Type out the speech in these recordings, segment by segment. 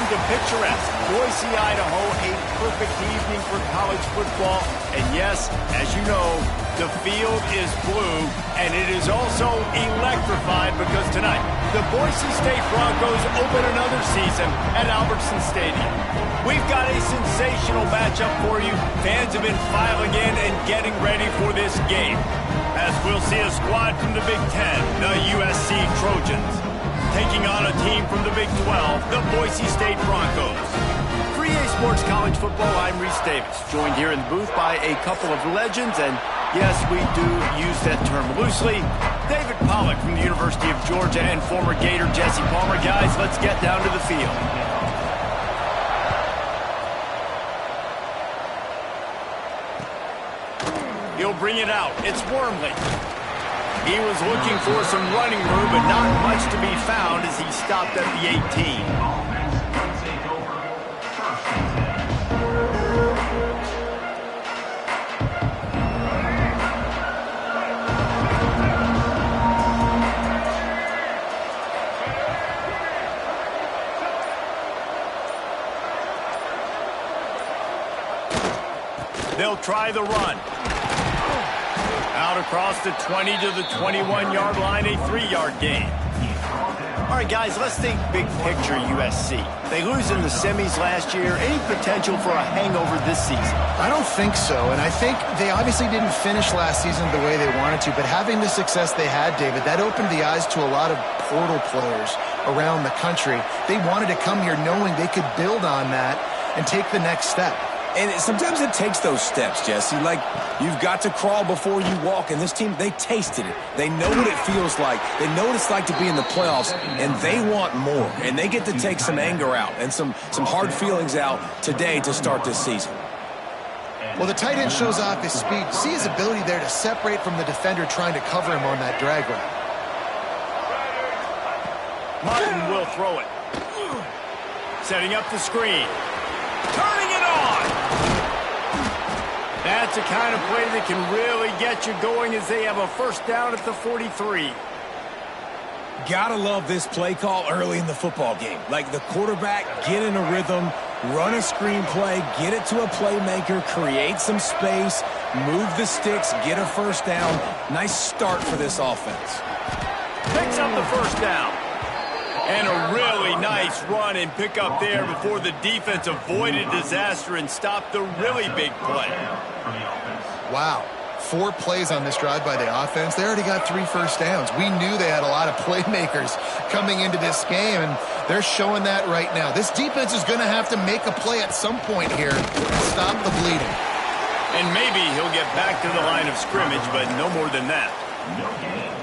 to picturesque Boise, Idaho, a perfect evening for college football. And yes, as you know, the field is blue, and it is also electrified because tonight, the Boise State Broncos open another season at Albertson Stadium. We've got a sensational matchup for you. Fans have been filing in and getting ready for this game, as we'll see a squad from the Big Ten, the USC Trojans, taking on a team from the Big 12, the Boise State Broncos. For EA Sports College Football, I'm Reese Davis, joined here in the booth by a couple of legends, and yes, we do use that term loosely. David Pollack from the University of Georgia and former Gator Jesse Palmer. Guys, let's get down to the field. He'll bring it out. It's Wormley. He was looking for some running room, but not much to be found as he stopped at the 18. They'll try the run. Out across the 20 to the 21-yard line, a 3-yard gain. All right, guys, let's think big picture USC. They lose in the semis last year. Any potential for a hangover this season? I don't think so, and I think they obviously didn't finish last season the way they wanted to, but having the success they had, David, that opened the eyes to a lot of portal players around the country. They wanted to come here knowing they could build on that and take the next step. And sometimes it takes those steps, Jesse. Like, you've got to crawl before you walk. And this team, they tasted it. They know what it feels like. They know what it's like to be in the playoffs, and they want more. And they get to take some anger out and some hard feelings out today to start this season. Well, the tight end shows off his speed. See his ability there to separate from the defender trying to cover him on that drag route. Martin will throw it. Setting up the screen. Turning it on! That's the kind of play that can really get you going as they have a first down at the 43. Gotta love this play call early in the football game. Like, the quarterback, get in a rhythm, run a screen play, get it to a playmaker, create some space, move the sticks, get a first down. Nice start for this offense. Picks up the first down. And a really nice run and pick up there before the defense avoided disaster and stopped the really big play. Wow. 4 plays on this drive by the offense. They already got 3 first downs. We knew they had a lot of playmakers coming into this game, and they're showing that right now. This defense is going to have to make a play at some point here to stop the bleeding. And maybe he'll get back to the line of scrimmage, but no more than that.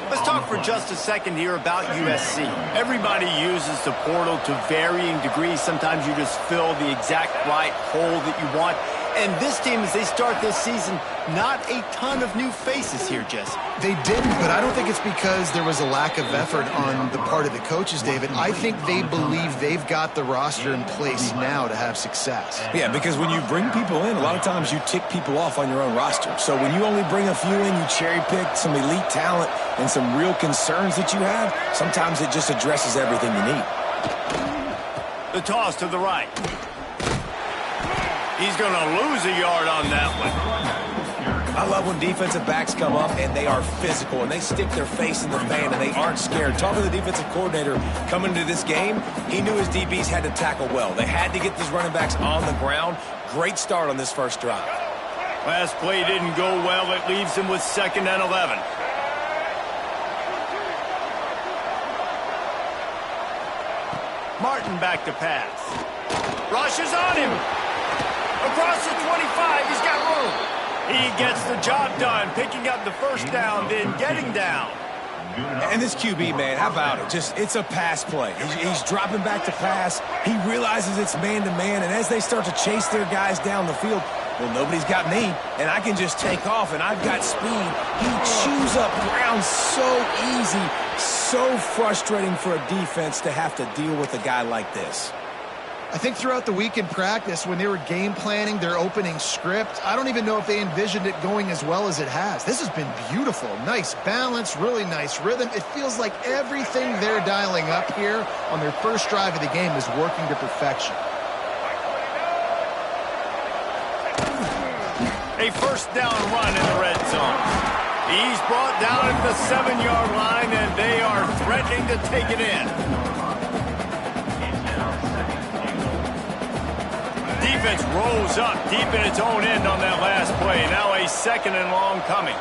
Let's talk for just a second here about USC. Everybody uses the portal to varying degrees. Sometimes you just fill the exact right hole that you want. And this team, as they start this season, not a ton of new faces here, Jesse. They didn't, but I don't think it's because there was a lack of effort on the part of the coaches, David. I think they believe they've got the roster in place now to have success. Yeah, because when you bring people in, a lot of times you tick people off on your own roster. So when you only bring a few in, you cherry-pick some elite talent and some real concerns that you have, sometimes it just addresses everything you need. The toss to the right. He's going to lose a yard on that one. I love when defensive backs come up and they are physical and they stick their face in the fan and they aren't scared. Talking to the defensive coordinator coming into this game, he knew his DBs had to tackle well. They had to get these running backs on the ground. Great start on this first drive. Last play didn't go well. It leaves him with 2nd and 11. Martin back to pass. Rushes on him. Across the 25, he's got room. He gets the job done, picking up the first down, then getting down. And this QB, man, how about it? It's a pass play. He's dropping back to pass. He realizes it's man-to-man, and as they start to chase their guys down the field, well, nobody's got me, and I can just take off, and I've got speed. He chews up ground so easy, so frustrating for a defense to have to deal with a guy like this. I think throughout the week in practice, when they were game planning their opening script, I don't even know if they envisioned it going as well as it has. This has been beautiful. Nice balance, really nice rhythm. It feels like everything they're dialing up here on their first drive of the game is working to perfection. A first down run in the red zone. He's brought down at the 7-yard line, and they are threatening to take it in. Defense rolls up deep in its own end on that last play. Now a 2nd and long coming.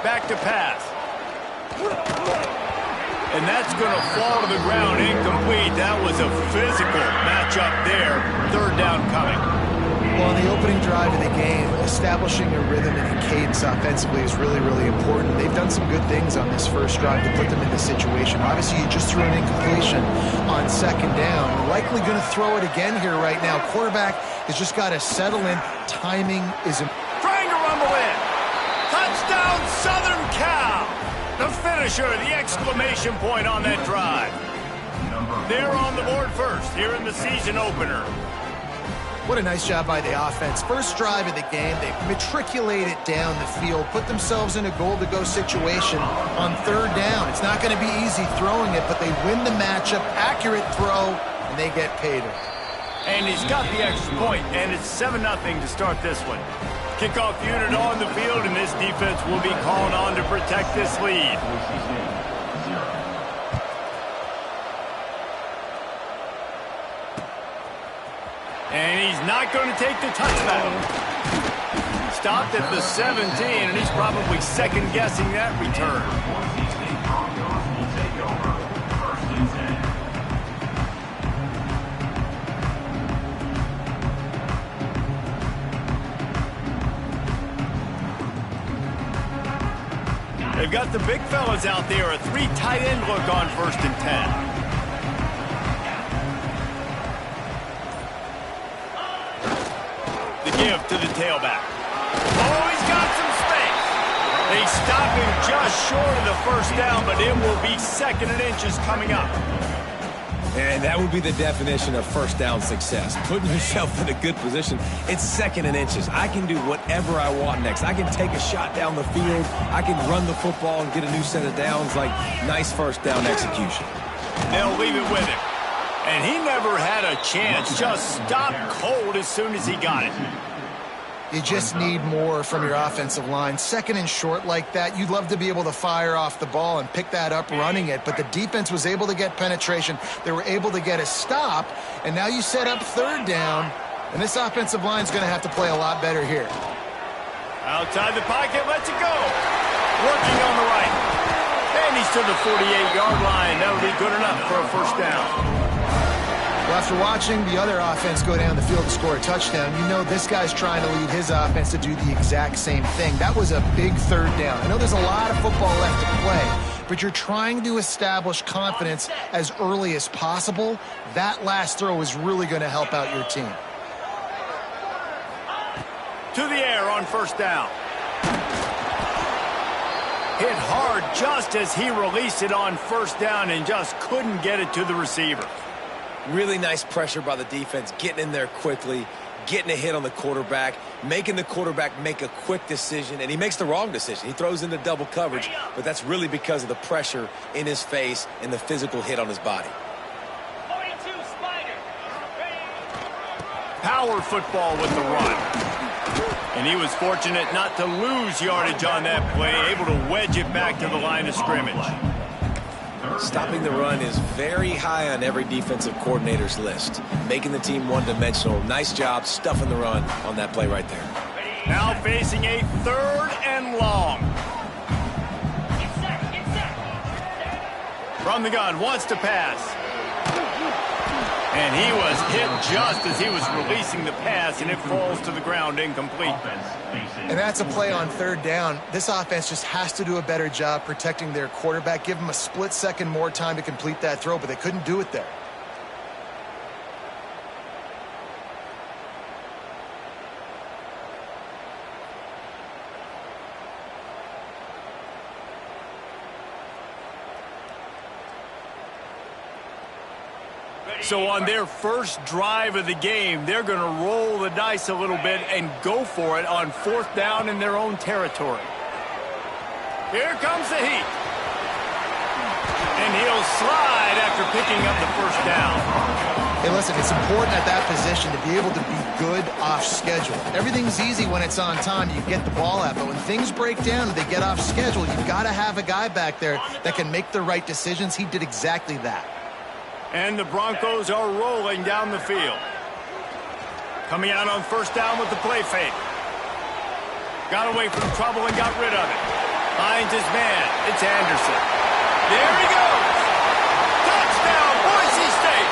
Back to pass. And that's going to fall to the ground incomplete. That was a physical matchup there. 3rd down coming. Well, in the opening drive of the game, establishing a rhythm and a cadence offensively is really, really important. They've done some good things on this first drive to put them in this situation. Obviously, you just threw an incompletion on 2nd down. You're likely going to throw it again here right now. Quarterback has just got to settle in. Timing is important. Trying to rumble in. Touchdown, Southern Cal. The finisher, the exclamation point on that drive. They're on the board first here in the season opener. What a nice job by the offense. First drive of the game, they matriculated down the field, put themselves in a goal-to-go situation on 3rd down. It's not going to be easy throwing it, but they win the matchup, accurate throw, and they get paid. And he's got the extra point, and it's 7-0 to start this one. Kickoff unit on the field, and this defense will be called on to protect this lead. And he's not going to take the touchdown. Stopped at the 17, and he's probably second-guessing that return. They've got the big fellas out there, a 3 tight end look on 1st and 10. Give to the tailback. Oh, he's got some space. They stop him just short of the 1st down, but it will be 2nd and inches coming up. And that would be the definition of 1st down success. Putting yourself in a good position. It's 2nd and inches. I can do whatever I want next. I can take a shot down the field. I can run the football and get a new set of downs. Like, nice 1st down execution. They'll leave it with him. And he never had a chance. Just stopped cold as soon as he got it. You just need more from your offensive line. 2nd and short like that, you'd love to be able to fire off the ball and pick that up running it, but the defense was able to get penetration. They were able to get a stop, and now you set up 3rd down, and this offensive line is going to have to play a lot better here. Outside the pocket, lets it go. Working on the right. And he's to the 48-yard line. That would be good enough for a 1st down. Well, after watching the other offense go down the field to score a touchdown, you know this guy's trying to lead his offense to do the exact same thing. That was a big 3rd down. I know there's a lot of football left to play, but you're trying to establish confidence as early as possible. That last throw is really going to help out your team. To the air on 1st down. Hit hard just as he released it on 1st down and just couldn't get it to the receiver. Really nice pressure by the defense, getting in there quickly, getting a hit on the quarterback, making the quarterback make a quick decision, and he makes the wrong decision. He throws into double coverage, but that's really because of the pressure in his face and the physical hit on his body. Power football with the run. And he was fortunate not to lose yardage on that play, able to wedge it back to the line of scrimmage. Stopping the run is very high on every defensive coordinator's list. Making the team one-dimensional. Nice job stuffing the run on that play right there. Now facing a 3rd and long. From the gun, wants to pass. And he was hit just as he was releasing the pass, and it falls to the ground incomplete. And that's a play on 3rd down. This offense just has to do a better job protecting their quarterback. Give him a split second more time to complete that throw, but they couldn't do it there. So on their first drive of the game, they're going to roll the dice a little bit and go for it on 4th down in their own territory. Here comes the heat. And he'll slide after picking up the first down. Hey, listen, it's important at that position to be able to be good off schedule. Everything's easy when it's on time. You get the ball out. But when things break down and they get off schedule, you've got to have a guy back there that can make the right decisions. He did exactly that. And the Broncos are rolling down the field. Coming out on 1st down with the play fake. Got away from trouble and got rid of it. Finds his man. It's Anderson. There he goes. Touchdown, Boise State.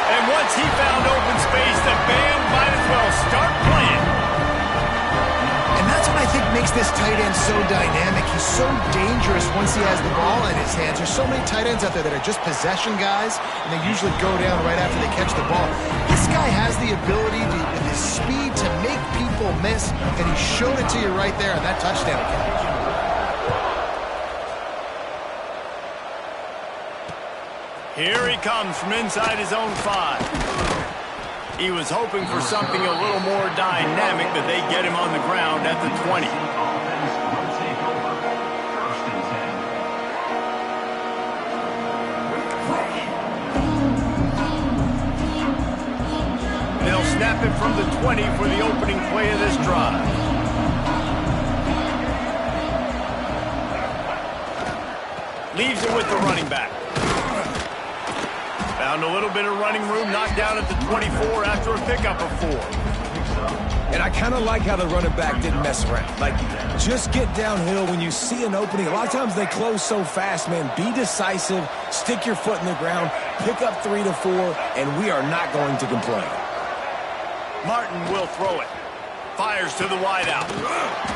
And once he found open space, the band might as well start playing. And that's what I think makes this tight end so dynamic. He's so dangerous once he has the ball in his hands. There's so many tight ends out there that are just possession guys, and they usually go down right after they catch the ball. This guy has the ability to, with his speed, to make people miss, and he showed it to you right there on that touchdown catch. Here he comes from inside his own 5. He was hoping for something a little more dynamic, but they get him on the ground at the 20. They'll snap it from the 20 for the opening play of this drive. Leaves it with the running back. Found a little bit of running room, knocked down at the 24 after a pickup of 4. And I kind of like how the running back didn't mess around. Like, just get downhill when you see an opening. A lot of times they close so fast, man. Be decisive, stick your foot in the ground, pick up 3 to 4, and we are not going to complain. Martin will throw it. Fires to the wideout.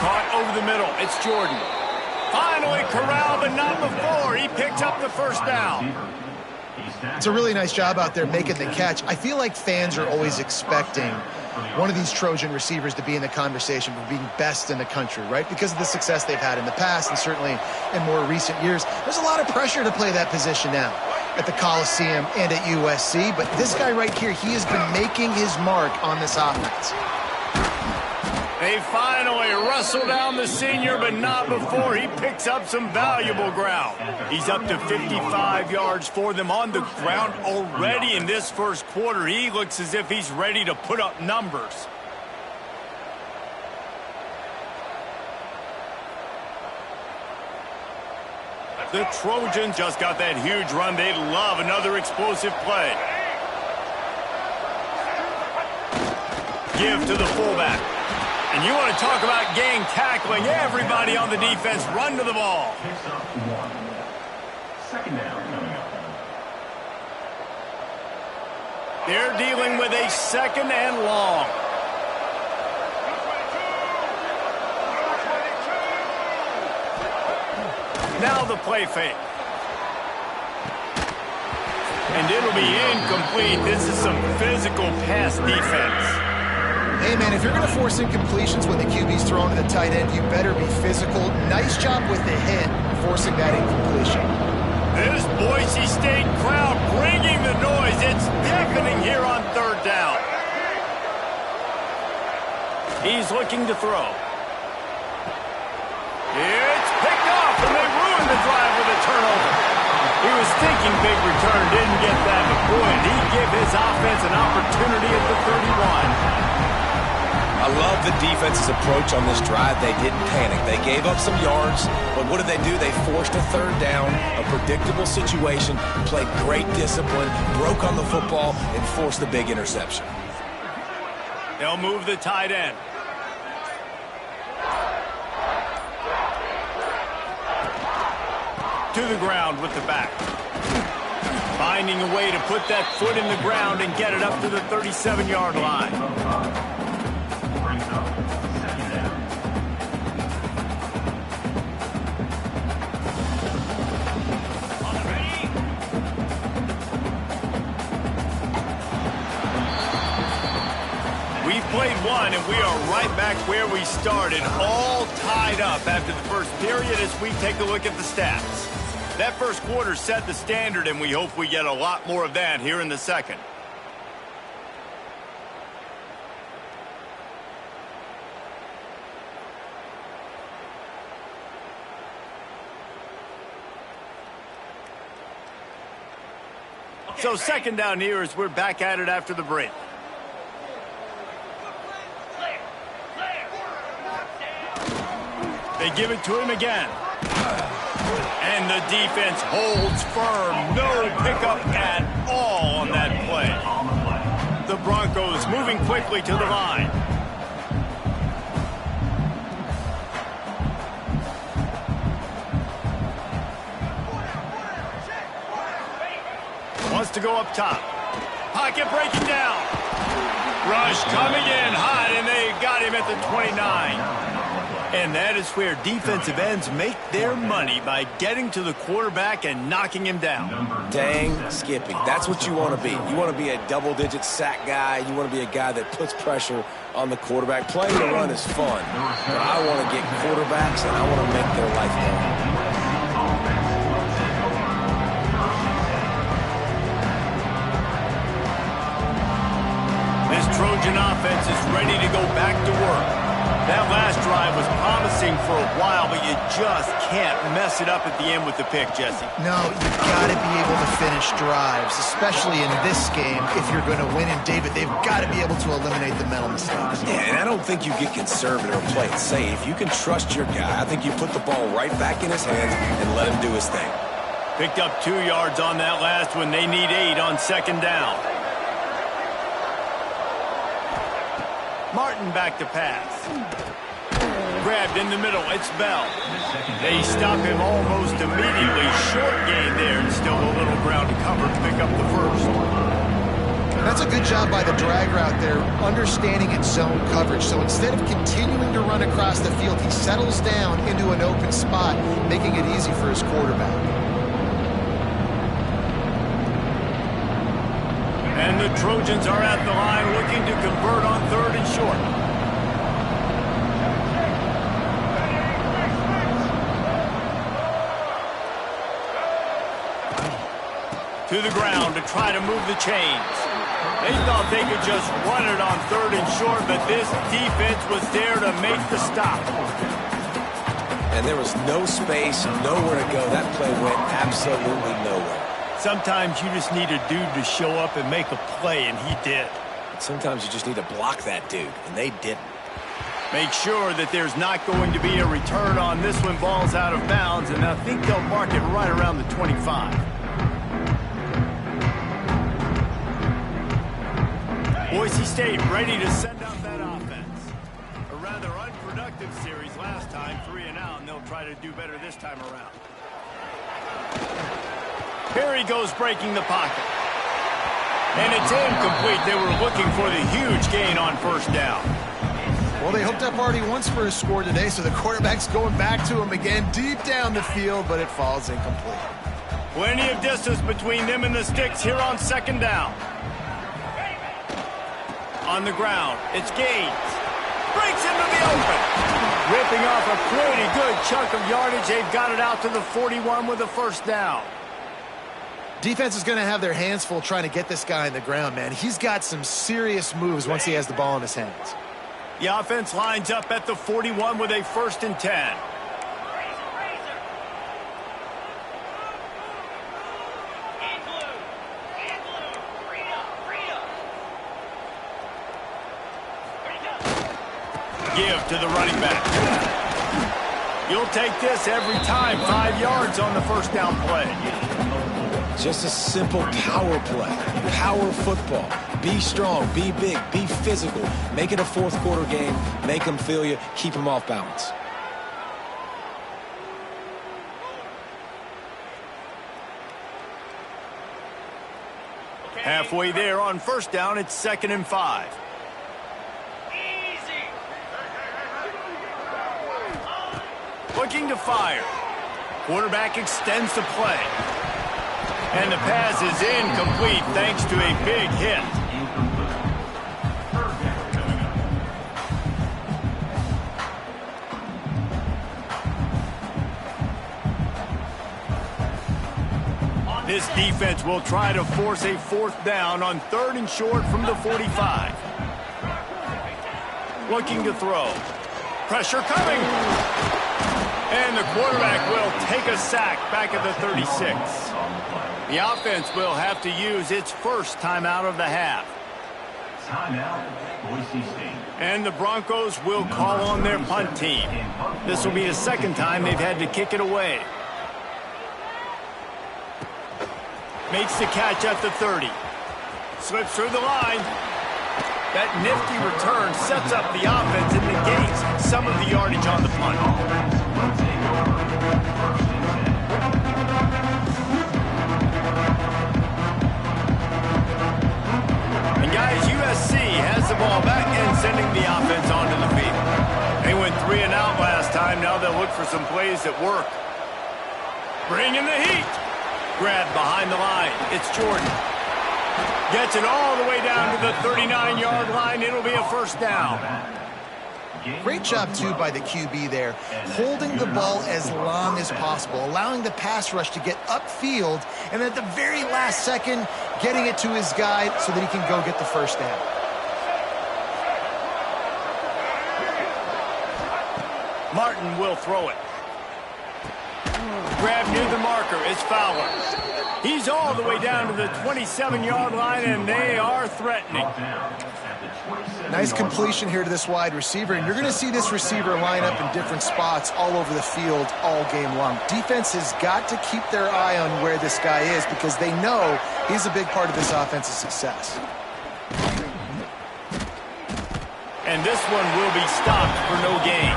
Caught over the middle. It's Jordan. Finally corralled, but not before. He picks up the 1st down. It's a really nice job out there making the catch. I feel like fans are always expecting one of these Trojan receivers to be in the conversation for being best in the country, right? Because of the success they've had in the past and certainly in more recent years. There's a lot of pressure to play that position now at the Coliseum and at USC. But this guy right here, he has been making his mark on this offense. They finally wrestle down the senior, but not before he picks up some valuable ground. He's up to 55 yards for them on the ground already in this first quarter. He looks as if he's ready to put up numbers. The Trojans just got that huge run. They'd love another explosive play. Give to the fullback. And you want to talk about gang tackling. Everybody on the defense run to the ball. Second down coming up. They're dealing with a 2nd and long. Now the play fake. And it'll be incomplete. This is some physical pass defense. Hey, man, if you're going to force incompletions when the QB's thrown to the tight end, you better be physical. Nice job with the hit, forcing that incompletion. This Boise State crowd bringing the noise. It's deafening here on 3rd down. He's looking to throw. It's picked off, and they ruined the drive with a turnover. He was thinking big return, didn't get that, but boy, did he give his offense an opportunity at the 31. I love the defense's approach on this drive. They didn't panic. They gave up some yards, but what did they do? They forced a 3rd down, a predictable situation, played great discipline, broke on the football, and forced the big interception. They'll move the tight end. To the ground with the back. Finding a way to put that foot in the ground and get it up to the 37-yard line. Played one, and we are right back where we started, all tied up after the first period as we take a look at the stats. That first quarter set the standard, and we hope we get a lot more of that here in the second. So second down here as we're back at it after the break. They give it to him again. And the defense holds firm. No pickup at all on that play. The Broncos moving quickly to the line. Wants to go up top. Pocket breaking down. Rush coming in hot, and they got him at the 29. And that is where defensive ends make their money, by getting to the quarterback and knocking him down. Dang, Skippy. That's what you want to be. You want to be a double-digit sack guy. You want to be a guy that puts pressure on the quarterback. Playing the run is fun. But I want to get quarterbacks, and I want to make their life hard. This Trojan offense is ready to go back to work. That last drive was promising for a while, but you just can't mess it up at the end with the pick, Jesse. No, you've got to be able to finish drives, especially in this game. If you're going to win, and David, they've got to be able to eliminate the mental mistakes. Yeah, and I don't think you get conservative or play it safe. You can trust your guy. I think you put the ball right back in his hands and let him do his thing. Picked up 2 yards on that last one. They need 8 on second down. Martin back to pass. Grabbed in the middle. It's Bell. They stop him almost immediately. Short gain there, and still a little ground to cover to pick up the first. That's a good job by the drag route there, understanding its zone coverage. So instead of continuing to run across the field, he settles down into an open spot, making it easy for his quarterback. And the Trojans are at the line looking to convert on 3rd and short. To the ground to try to move the chains. They thought they could just run it on 3rd and short, but this defense was there to make the stop. And there was no space, nowhere to go. That play went absolutely nowhere. Sometimes you just need a dude to show up and make a play, and he did. Sometimes you just need to block that dude, and they didn't. Make sure that there's not going to be a return on this one. Ball's out of bounds, and I think they'll mark it right around the 25. Boise State ready to send out that offense. A rather unproductive series last time, 3 and out, and they'll try to do better this time around. Perry goes breaking the pocket. And it's incomplete. They were looking for the huge gain on first down. Well, they hooked up already once for a score today, so the quarterback's going back to him again deep down the field, but it falls incomplete. Plenty of distance between them and the sticks here on second down. On the ground, it's Gaines. Breaks into the open. Ripping off a pretty good chunk of yardage. They've got it out to the 41 with a first down. Defense is going to have their hands full trying to get this guy on the ground, man. He's got some serious moves once he has the ball in his hands. The offense lines up at the 41 with a 1st and 10. Give to the running back. You'll take this every time. 5 yards on the first down play. Just a simple power play. Power football. Be strong, be big, be physical. Make it a 4th quarter game. Make them feel you. Keep them off balance. Halfway there on first down, it's 2nd and 5. Looking to fire. Quarterback extends the play. And the pass is incomplete thanks to a big hit. This defense will try to force a 4th down on 3rd and short from the 45. Looking to throw. Pressure coming. And the quarterback will take a sack back at the 36. The offense will have to use its first timeout of the half. And the Broncos will call on their punt team. This will be the 2nd time they've had to kick it away. Makes the catch at the 30. Slips through the line. That nifty return sets up the offense and negates some of the yardage on the punt. And guys, USC has the ball back and sending the offense onto the field. They went 3 and out last time. Now they'll look for some plays that work. Bring in the heat. Grab behind the line. It's Jordan. Gets it all the way down to the 39-yard line. It'll be a 1st down. Great job, too, by the QB there, holding the ball as long as possible, allowing the pass rush to get upfield, and at the very last second, getting it to his guy so that he can go get the 1st down. Martin will throw it. Grab near the marker. It's Fowler. He's all the way down to the 27-yard line, and they are threatening. Nice completion here to this wide receiver, and you're going to see this receiver line up in different spots all over the field all game long. Defense has got to keep their eye on where this guy is because they know he's a big part of this offense's success. And this one will be stopped for no gain.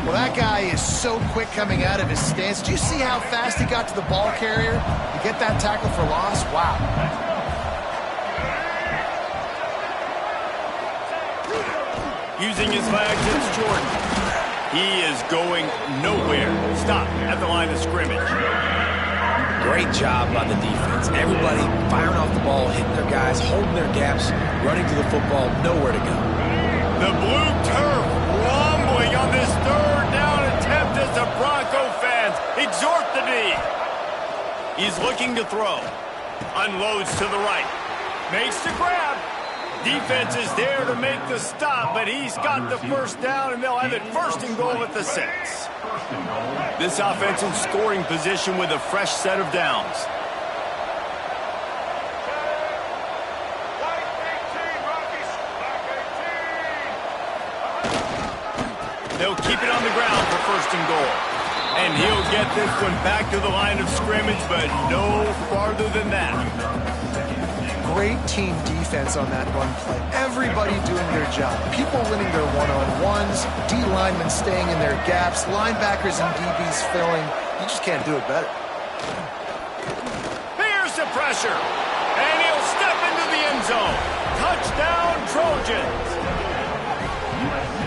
Well, that guy is so quick coming out of his stance. Do you see how fast he got to the ball carrier to get that tackle for loss? Wow. Using his legs, it's Jordan. He is going nowhere. Stop at the line of scrimmage. Great job by the defense. Everybody firing off the ball, hitting their guys, holding their gaps, running to the football, nowhere to go. The blue turf rumbling on this 3rd down attempt as the Bronco fans exhort the D. He's looking to throw. Unloads to the right. Makes the grab. Defense is there to make the stop, but he's got the 1st down, and they'll have it 1st and goal at the 6. This offense in scoring position with a fresh set of downs. They'll keep it on the ground for 1st and goal. And he'll get this one back to the line of scrimmage, but no farther than that. Great team defense on that run play. Everybody doing their job. People winning their one-on-ones, D linemen staying in their gaps, linebackers and DBs filling. You just can't do it better. Here's the pressure. And he'll step into the end zone. Touchdown, Trojans.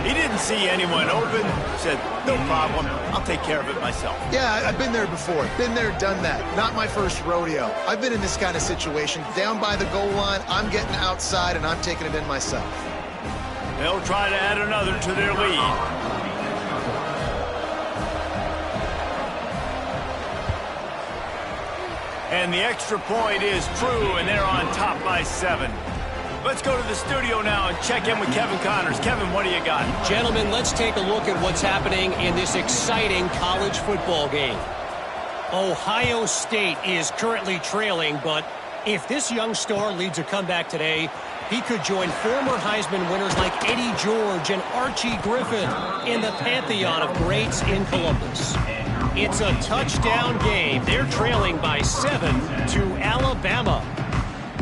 He didn't see anyone open. Said, no problem. I'll take care of it myself. Yeah, I've been there before. Been there, done that. Not my first rodeo. I've been in this kind of situation. Down by the goal line, I'm getting outside, and I'm taking it in myself. They'll try to add another to their lead. And the extra point is true, and they're on top by 7. Let's go to the studio now and check in with Kevin Connors. Kevin, what do you got? Gentlemen, let's take a look at what's happening in this exciting college football game. Ohio State is currently trailing, but if this young star leads a comeback today, he could join former Heisman winners like Eddie George and Archie Griffin in the pantheon of greats in Columbus. It's a touchdown game. They're trailing by 7 to Alabama.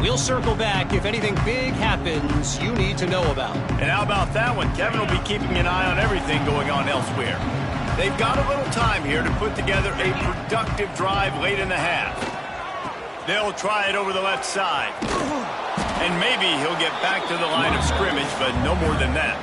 We'll circle back if anything big happens you need to know about. And how about that one? Kevin will be keeping an eye on everything going on elsewhere. They've got a little time here to put together a productive drive late in the half. They'll try it over the left side. And maybe he'll get back to the line of scrimmage, but no more than that.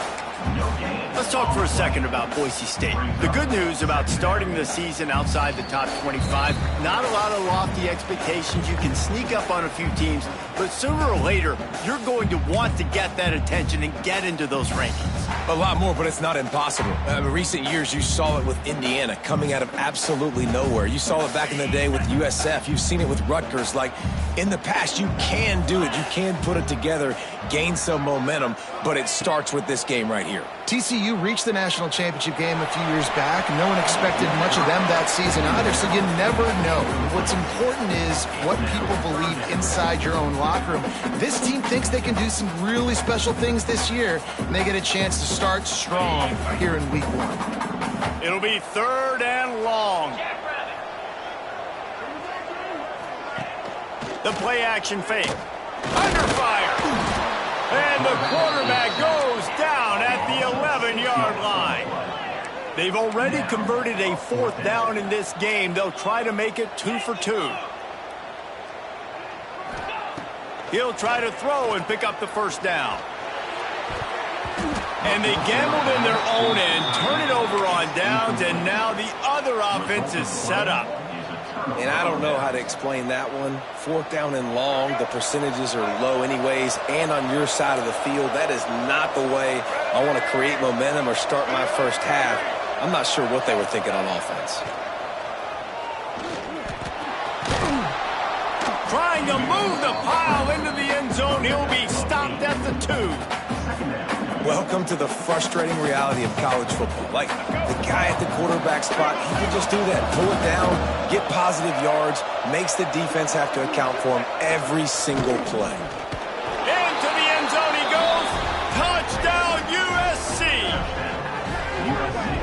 Let's talk for a second about Boise State. The good news about starting the season outside the top 25, not a lot of lofty expectations. You can sneak up on a few teams, but sooner or later, you're going to want to get that attention and get into those rankings. A lot more, but it's not impossible. In recent years, you saw it with Indiana coming out of absolutely nowhere. You saw it back in the day with USF. You've seen it with Rutgers. Like, in the past, you can do it. You can put it together, gain some momentum, but it starts with this game right here. TCU reached the national championship game a few years back. No one expected much of them that season either, so you never know. What's important is what people believe inside your own locker room. This team thinks they can do some really special things this year, and they get a chance to start strong here in week 1. It'll be 3rd and long. The play action fake. Under fire. And the quarterback goes down at the 11-yard line. They've already converted a 4th down in this game. They'll try to make it 2 for 2. He'll try to throw and pick up the 1st down. And they gambled in their own end, turn it over on downs, and now the other offense is set up. And I don't know how to explain that one. 4th down and long, the percentages are low anyways, and on your side of the field, that is not the way I want to create momentum or start my first half. I'm not sure what they were thinking on offense. Trying to move the pile into the end zone. He'll be stopped at the 2. Welcome to the frustrating reality of college football. Like, the guy at the quarterback spot, he can just do that. Pull it down, get positive yards, makes the defense have to account for him every single play. Into the end zone he goes. Touchdown, USC.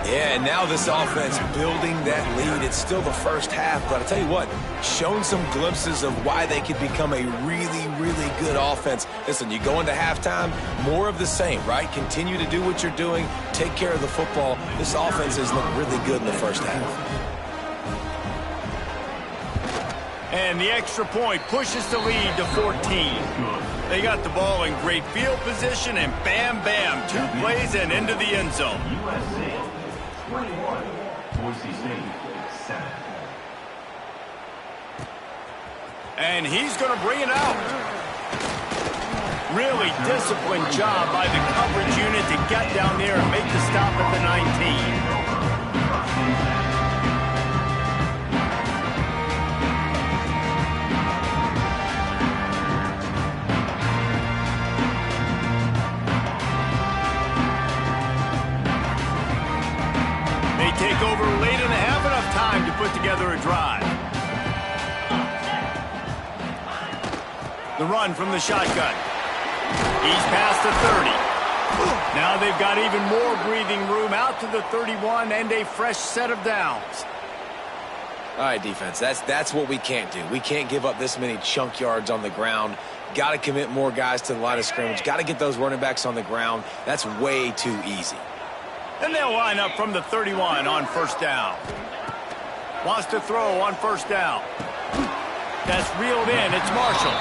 Yeah, and now this offense building that lead. It's still the first half, but I'll tell you what, shown some glimpses of why they could become a really, really good offense. Listen, you go into halftime, more of the same, right? Continue to do what you're doing, take care of the football. This offense has looked really good in the first half. And the extra point pushes the lead to 14. They got the ball in great field position, and bam, bam, 2 plays and into the end zone. USC 21, Boise State 7. And he's going to bring it out. Really disciplined job by the coverage unit to get down there and make the stop at the 19. Take over late and have enough time to put together a drive. The run from the shotgun. He's past the 30. Now they've got even more breathing room out to the 31 and a fresh set of downs. All right, defense, that's what we can't do. We can't give up this many chunk yards on the ground. Got to commit more guys to the line of scrimmage. Got to get those running backs on the ground. That's way too easy. And they'll line up from the 31 on 1st down. Wants to throw on 1st down. That's reeled in. It's Marshall.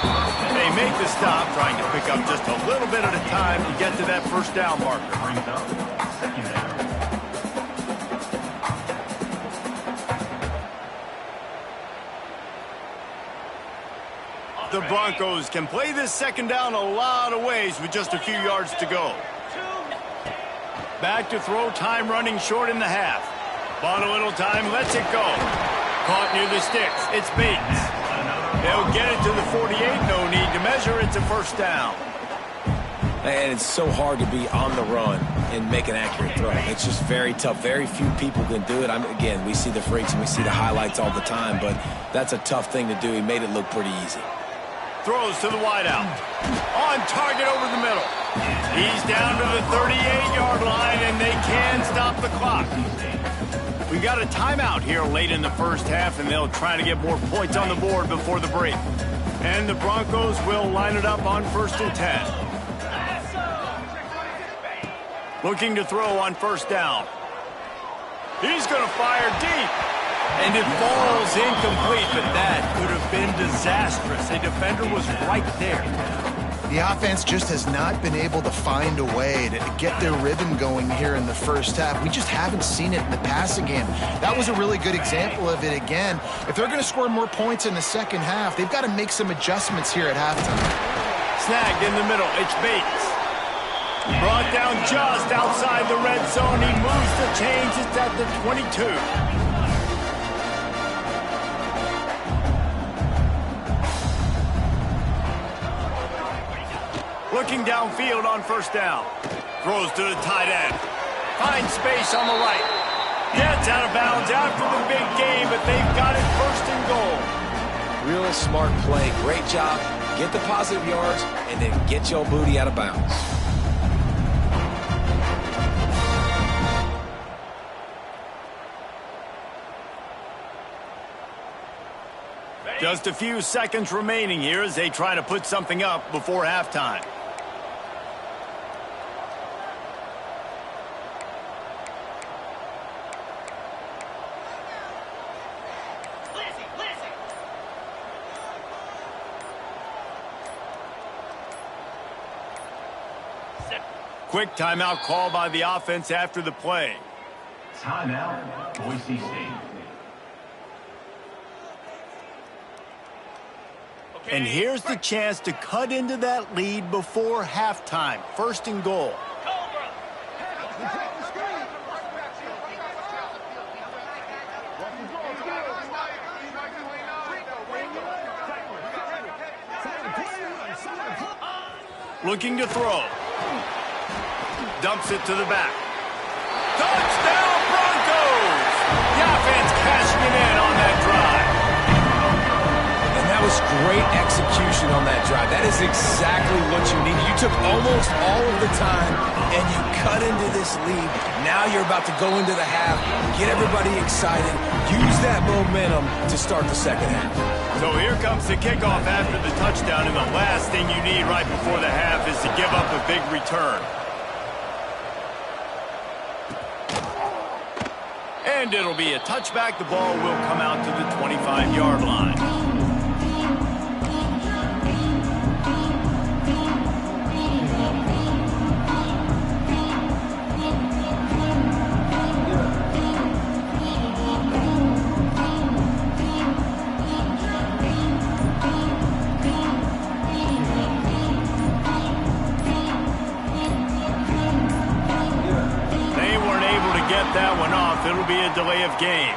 They make the stop, trying to pick up just a little bit at a time to get to that 1st down marker. The Broncos can play this 2nd down a lot of ways with just a few yards to go. Back to throw, time running short in the half. Bought a little time, lets it go. Caught near the sticks. It's Bates. They'll get it to the 48. No need to measure. It's a 1st down. And it's so hard to be on the run and make an accurate throw. It's just very tough. Very few people can do it. Again, we see the freaks and we see the highlights all the time, but that's a tough thing to do. He made it look pretty easy. Throws to the wideout. On target over the middle. He's down to the 38-yard line, and they can stop the clock. We got a timeout here late in the first half, and they'll try to get more points on the board before the break. And the Broncos will line it up on 1st and 10. Looking to throw on 1st down. He's going to fire deep. And it falls incomplete, but that could have been disastrous. A defender was right there. The offense just has not been able to find a way to get their rhythm going here in the first half. We just haven't seen it in the passing game. That was a really good example of it again. If they're going to score more points in the second half, they've got to make some adjustments here at halftime. Snagged in the middle. It's Bates. Brought down just outside the red zone. He moves the chains. It's at the 22. Looking downfield on first down. Throws to the tight end. Finds space on the right. Gets out of bounds after the big game, but they've got it first and goal. Real smart play. Great job. Get the positive yards, and then get your booty out of bounds. Just a few seconds remaining here as they try to put something up before halftime. Quick timeout call by the offense after the play. Timeout, Boise State. And here's the chance to cut into that lead before halftime. First and goal. Looking to throw. Dumps it to the back. Touchdown Broncos! The offense cashing it in on that drive. And that was great execution on that drive. That is exactly what you need. You took almost all of the time, and you cut into this lead. Now you're about to go into the half, get everybody excited, use that momentum to start the second half. So here comes the kickoff after the touchdown, and the last thing you need right before the half is to give up a big return. And it'll be a touchback. The ball will come out to the 25-yard line. That one off. It'll be a delay of game.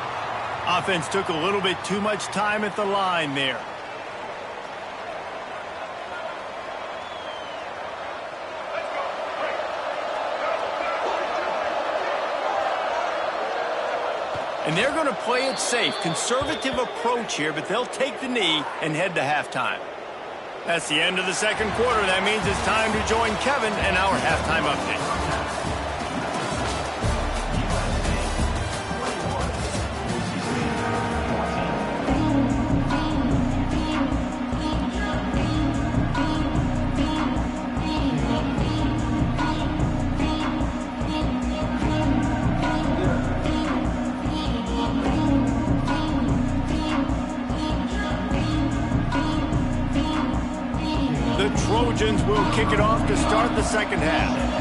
Offense took a little bit too much time at the line there. And they're going to play it safe. Conservative approach here, but they'll take the knee and head to halftime. That's the end of the second quarter. That means it's time to join Kevin and our halftime update. Trojans will kick it off to start the second half.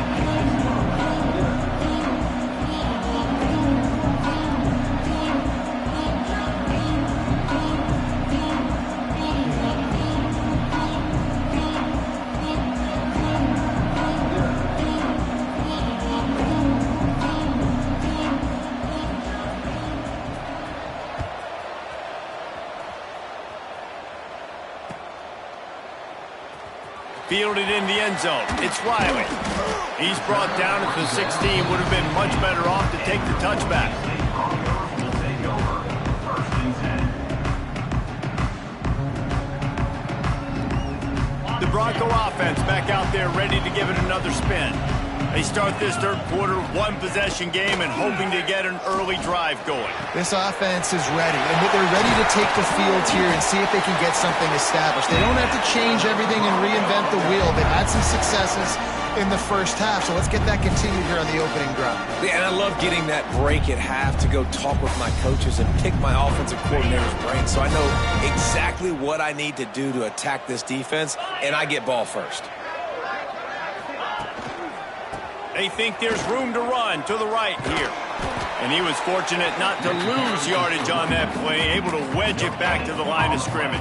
Fielded in the end zone. It's Riley. He's brought down at the 16. Would have been much better off to take the touchback. The Bronco offense back out there ready to give it another spin. They start this third quarter, one-possession game, and hoping to get an early drive going. This offense is ready, and they're ready to take the field here and see if they can get something established. They don't have to change everything and reinvent the wheel. They've had some successes in the first half, so let's get that continued here on the opening drive. Yeah, and I love getting that break at half to go talk with my coaches and pick my offensive coordinator's brain so I know exactly what I need to do to attack this defense, and I get ball first. They think there's room to run to the right here. And he was fortunate not to lose yardage on that play, able to wedge it back to the line of scrimmage.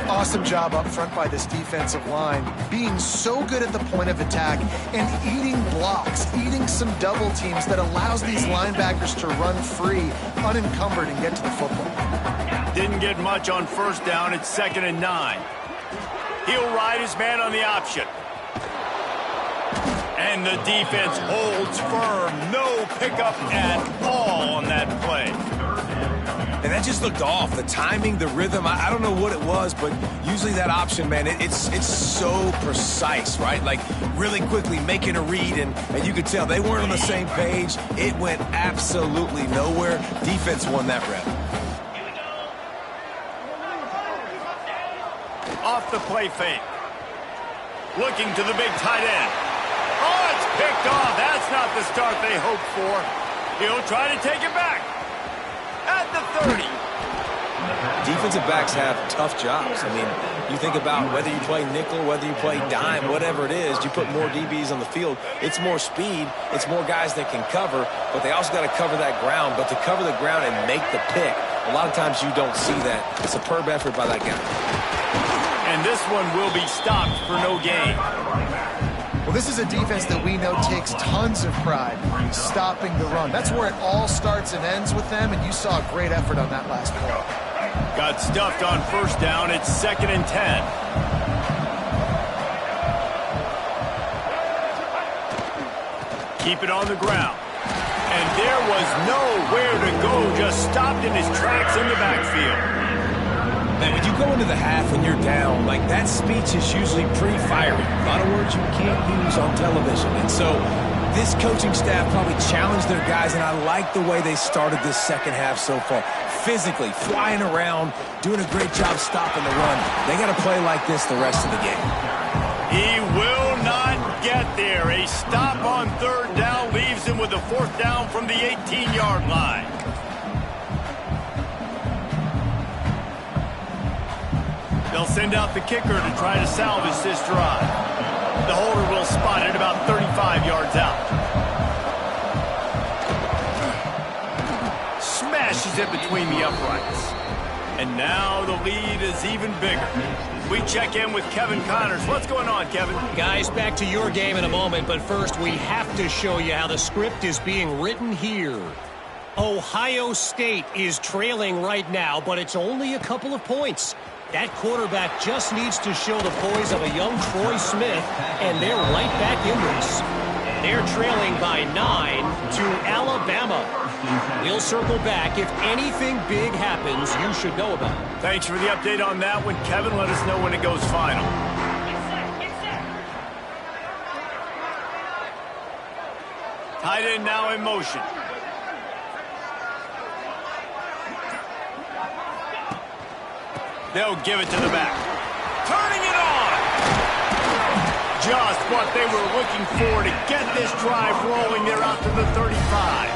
Awesome job up front by this defensive line, being so good at the point of attack and eating blocks, eating some double teams that allows these linebackers to run free, unencumbered, and get to the football. Didn't get much on first down. It's 2nd and 9. He'll ride his man on the option. And the defense holds firm. No pickup at all on that play. And that just looked off. The timing, the rhythm, I don't know what it was, but usually that option, man, it's so precise, right? Like really quickly making a read, and you could tell they weren't on the same page. It went absolutely nowhere. Defense won that rep. Off the play fake. Looking to the big tight end. Oh, it's picked off. That's not the start they hoped for. He'll try to take it back. At the 30. Defensive backs have tough jobs. I mean, you think about whether you play nickel, whether you play dime, whatever it is, you put more DBs on the field. It's more speed. It's more guys that can cover, but they also got to cover that ground. But to cover the ground and make the pick, a lot of times you don't see that. Superb effort by that guy. And this one will be stopped for no gain. Well, this is a defense that we know takes tons of pride stopping the run. That's where it all starts and ends with them, and you saw a great effort on that last play. Got stuffed on first down. It's 2nd and 10. Keep it on the ground. And there was nowhere to go, just stopped in his tracks in the backfield. Man, when you go into the half and you're down, like that speech is usually pretty fiery. A lot of words you can't use on television. And so this coaching staff probably challenged their guys, and I like the way they started this second half so far. Physically, flying around, doing a great job stopping the run. They got to play like this the rest of the game. He will not get there. A stop on third down leaves him with a 4th down from the 18-yard line. They'll send out the kicker to try to salvage this drive. The holder will spot it about 35 yards out. Smashes it between the uprights. And now the lead is even bigger. We check in with Kevin Connors. What's going on, Kevin? Guys, back to your game in a moment, but first we have to show you how the script is being written here. Ohio State is trailing right now, but it's only a couple of points. That quarterback just needs to show the poise of a young Troy Smith, and they're right back in this. They're trailing by 9 to Alabama. We'll circle back. If anything big happens, you should know about it. Thanks for the update on that one, Kevin. Let us know when it goes final. Tight end now in motion. They'll give it to the back. Turning it on! Just what they were looking for to get this drive rolling. They're out to the 35.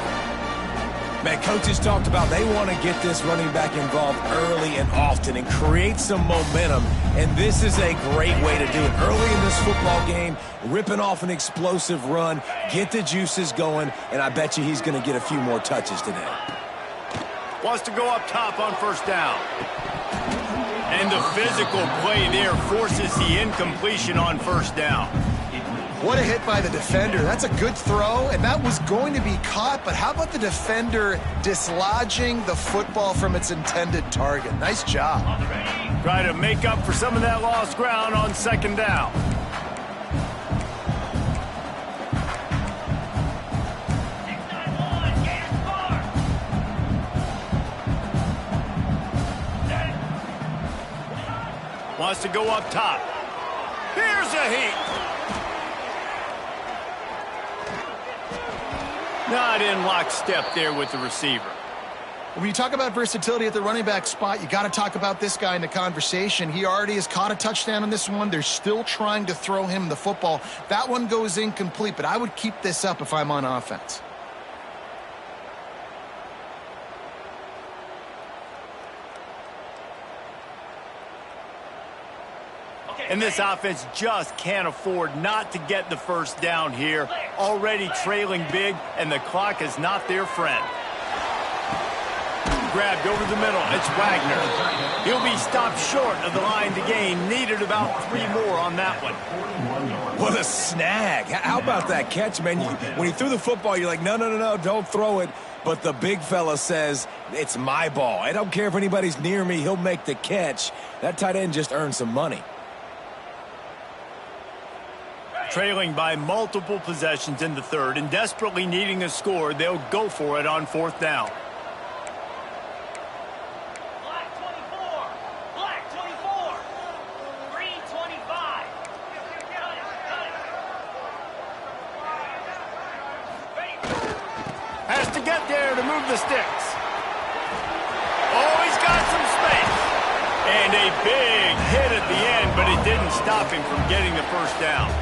Man, coaches talked about they want to get this running back involved early and often and create some momentum, and this is a great way to do it. Early in this football game, ripping off an explosive run, get the juices going, and I bet you he's going to get a few more touches today. Wants to go up top on first down. And the physical play there forces the incompletion on first down. What a hit by the defender. That's a good throw, and that was going to be caught, but how about the defender dislodging the football from its intended target? Nice job. Try to make up for some of that lost ground on second down. Wants to go up top. Here's a heat. Not in lockstep there with the receiver. When you talk about versatility at the running back spot, you got to talk about this guy in the conversation. He already has caught a touchdown on this one. They're still trying to throw him the football. That one goes incomplete, but I would keep this up if I'm on offense. And this offense just can't afford not to get the first down here. Already trailing big, and the clock is not their friend. Grabbed over the middle. It's Wagner. He'll be stopped short of the line to gain. Needed about 3 more on that one. What a snag. How about that catch, man? When he threw the football, you're like, no, don't throw it. But the big fella says, it's my ball. I don't care if anybody's near me. He'll make the catch. That tight end just earned some money. Trailing by multiple possessions in the third and desperately needing a score, they'll go for it on 4th down. Has to get there to move the sticks. Oh, he's got some space. And a big hit at the end, but it didn't stop him from getting the first down.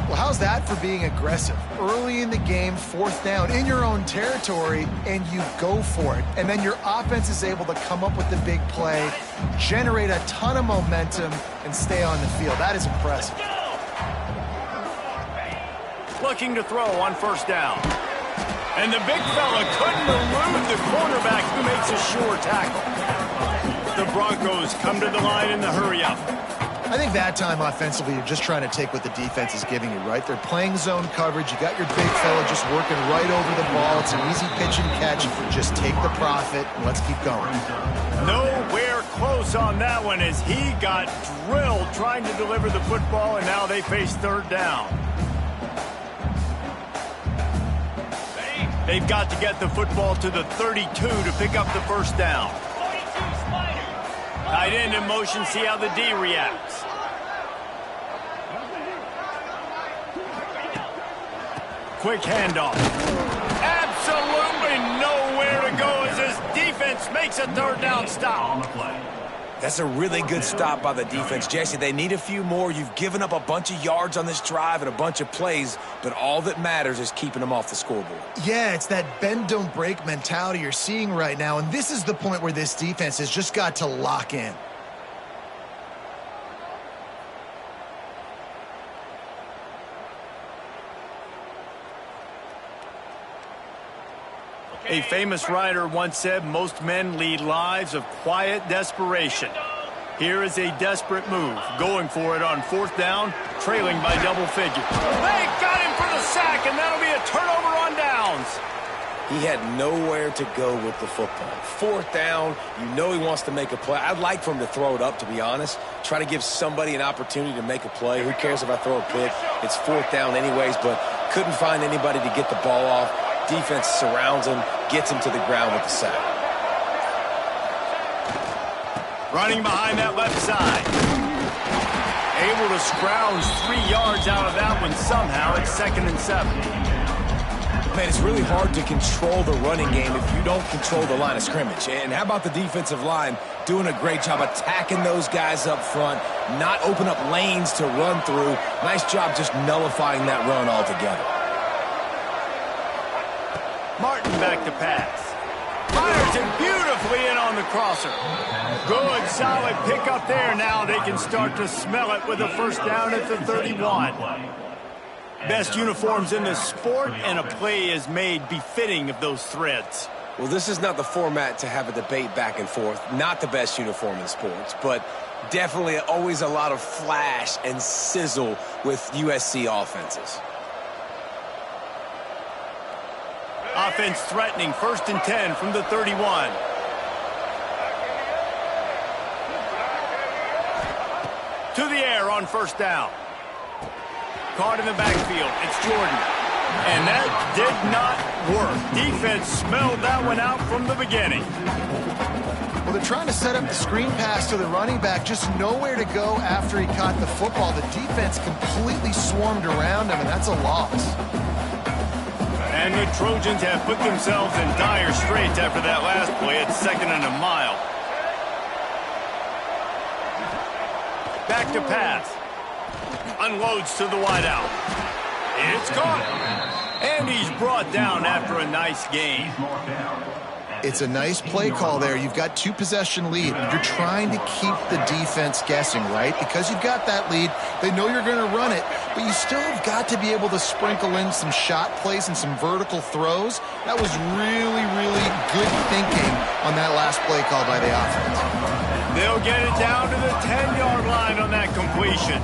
Well, how's that for being aggressive? Early in the game, 4th down, in your own territory, and you go for it. And then your offense is able to come up with the big play, generate a ton of momentum, and stay on the field. That is impressive. Looking to throw on 1st down. And the big fella couldn't elude the cornerback who makes a sure tackle. The Broncos come to the line in the hurry-up. I think that time offensively, you're just trying to take what the defense is giving you, right? They're playing zone coverage. You got your big fella just working right over the ball. It's an easy pitch and catch. Just take the profit, and let's keep going. Nowhere close on that one as he got drilled trying to deliver the football, and now they face 3rd down. They've got to get the football to the 32 to pick up the 1st down. Tight end in motion, see how the D reacts. Quick handoff. Absolutely nowhere to go as this defense makes a 3rd down stop. That's a really good stop by the defense. Jesse, they need a few more. You've given up a bunch of yards on this drive and a bunch of plays, but all that matters is keeping them off the scoreboard. Yeah, it's that bend, don't break mentality you're seeing right now, and this is the point where this defense has just got to lock in. A famous writer once said, most men lead lives of quiet desperation. Here is a desperate move, going for it on 4th down, trailing by double figures. They got him for the sack, and that'll be a turnover on downs. He had nowhere to go with the football. 4th down, you know he wants to make a play. I'd like for him to throw it up, to be honest. Try to give somebody an opportunity to make a play. Who cares if I throw a pick? It's 4th down anyways, but couldn't find anybody to get the ball off. Defense surrounds him, gets him to the ground with the sack. Running behind that left side. Able to scrounge 3 yards out of that one somehow. It's 2nd and 7. Man, it's really hard to control the running game if you don't control the line of scrimmage. And how about the defensive line doing a great job attacking those guys up front, not open up lanes to run through. Nice job just nullifying that run altogether. Martin back to pass. Fires it beautifully in on the crosser. Good, solid pickup there. Now they can start to smell it with a 1st down at the 31. Best uniforms in the sport, and a play is made befitting of those threads. Well, this is not the format to have a debate back and forth. Not the best uniform in sports, but definitely always a lot of flash and sizzle with USC offenses. Offense threatening, 1st and 10 from the 31. To the air on 1st down. Caught in the backfield, it's Jordan. And that did not work. Defense smelled that one out from the beginning. Well, they're trying to set up the screen pass to the running back, just nowhere to go after he caught the football. The defense completely swarmed around him, and that's a loss. And the Trojans have put themselves in dire straits after that last play. It's 2nd and a mile. Back to pass. Unloads to the wideout. It's caught. And he's brought down after a nice gain. It's a nice play call there. You've got 2-possession lead. You're trying to keep the defense guessing, right? Because you've got that lead, they know you're going to run it. but you still have got to be able to sprinkle in some shot plays and some vertical throws. That was really, really good thinking on that last play call by the offense. They'll get it down to the 10-yard line on that completion.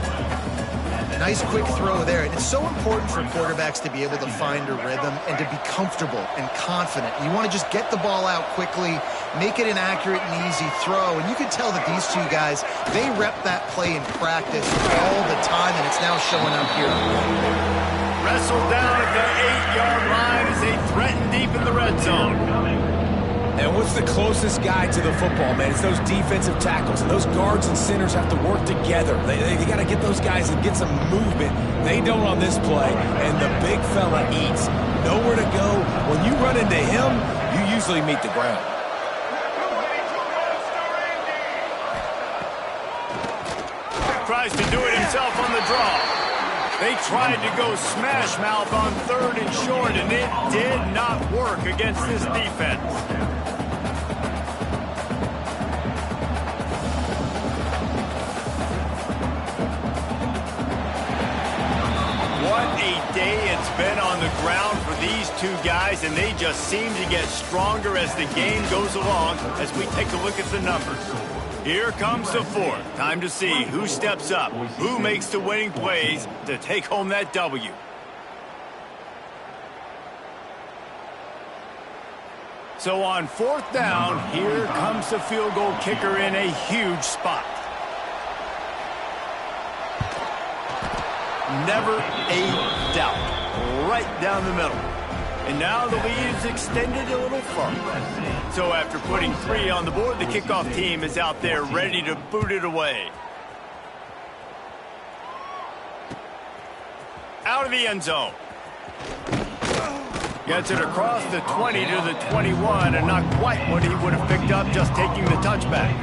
Nice quick throw there. And it's so important for quarterbacks to be able to find a rhythm and to be comfortable and confident. You want to just get the ball out quickly, make it an accurate and easy throw. And you can tell that these two guys, they rep that play in practice all the time, and it's now showing up here. Wrestled down at the 8-yard line as they threaten deep in the red zone. And what's the closest guy to the football, man? It's those defensive tackles. And those guards and centers have to work together. They got to get those guys and get some movement. They don't on this play. And the big fella eats. Nowhere to go. When you run into him, you usually meet the ground. Tries to do it himself on the draw. They tried to go smash mouth on 3rd and short, and it did not work against this defense. What a day it's been on the ground for these two guys, and they just seem to get stronger as the game goes along as we take a look at the numbers. Here comes the 4th. Time to see who steps up, who makes the winning plays to take home that W. So on 4th down, here comes the field goal kicker in a huge spot. Never a doubt. Right down the middle. And now the lead is extended a little further. So after putting 3 on the board, the kickoff team is out there ready to boot it away. Out of the end zone. Gets it across the 20 to the 21, and not quite what he would have picked up just taking the touchback.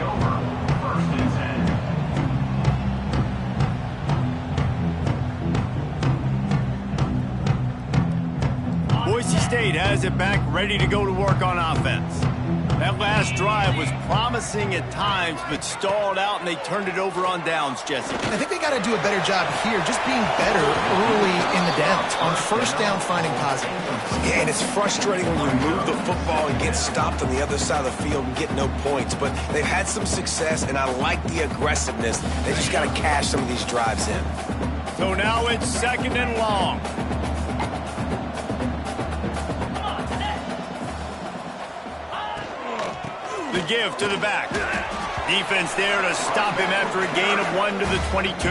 Boise State has it back, ready to go to work on offense. That last drive was promising at times, but stalled out, and they turned it over on downs, Jesse. I think they got to do a better job here, just being better early in the downs. On 1st down, finding positive. Yeah, and it's frustrating when you move the football and get stopped on the other side of the field and get no points. But they've had some success, and I like the aggressiveness. They just got to cash some of these drives in. So now it's 2nd and long. The give to the back. Defense there to stop him after a gain of 1 to the 22.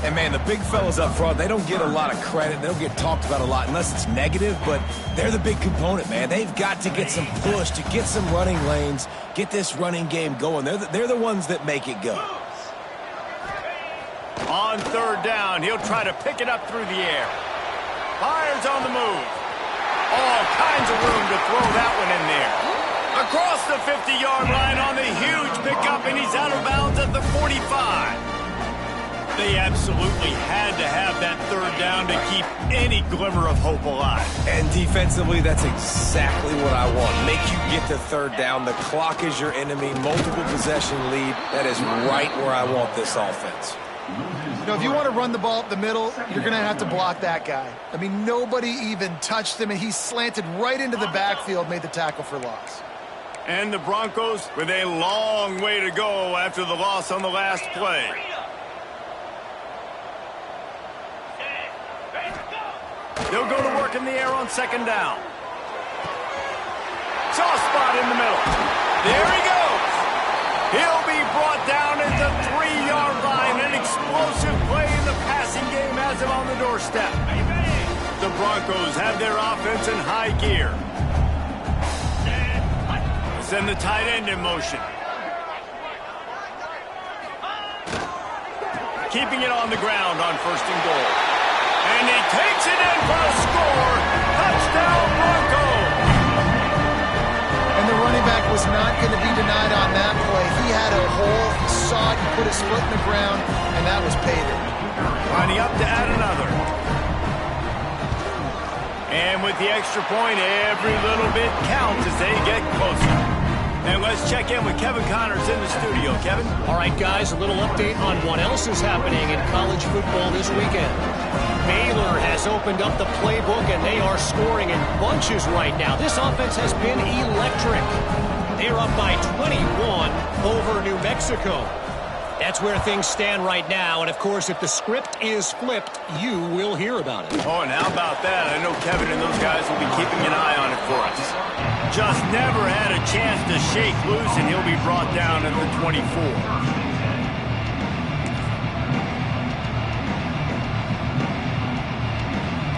And, man, the big fellas up front, they don't get a lot of credit. They don't get talked about a lot unless it's negative, but they're the big component, man. They've got to get some push, to get some running lanes, get this running game going. They're the ones that make it go. On 3rd down, he'll try to pick it up through the air. Fires on the move. All kinds of room to throw that one in there. Across the 50-yard line on the huge pickup, and he's out of bounds at the 45. They absolutely had to have that 3rd down to keep any glimmer of hope alive. And defensively, that's exactly what I want. Make you get to 3rd down. The clock is your enemy. Multiple possession lead. That is right where I want this offense. You know, if you want to run the ball up the middle, you're going to have to block that guy. I mean, nobody even touched him, and he slanted right into the backfield, made the tackle for loss. And the Broncos with a long way to go after the loss on the last play. They'll go to work in the air on 2nd down. Soft spot in the middle. There he goes. He'll be brought down at the 3-yard line. An explosive play in the passing game has him on the doorstep. The Broncos have their offense in high gear. Send the tight end in motion. Keeping it on the ground on 1st and goal. And he takes it in for a score. Touchdown, Broncos! And the running back was not going to be denied on that play. He had a hole, he saw it, he put his foot in the ground, and that was paid. Lining up to add another. And with the extra point, every little bit counts as they get closer. And let's check in with Kevin Connors in the studio. Kevin? All right, guys, a little update on what else is happening in college football this weekend. Baylor has opened up the playbook, and they are scoring in bunches right now. This offense has been electric. They're up by 21 over New Mexico. That's where things stand right now, and of course, if the script is flipped, you will hear about it. Oh, and how about that? I know Kevin and those guys will be keeping an eye on it for us. Just never had a chance to shake loose, and he'll be brought down at the 24.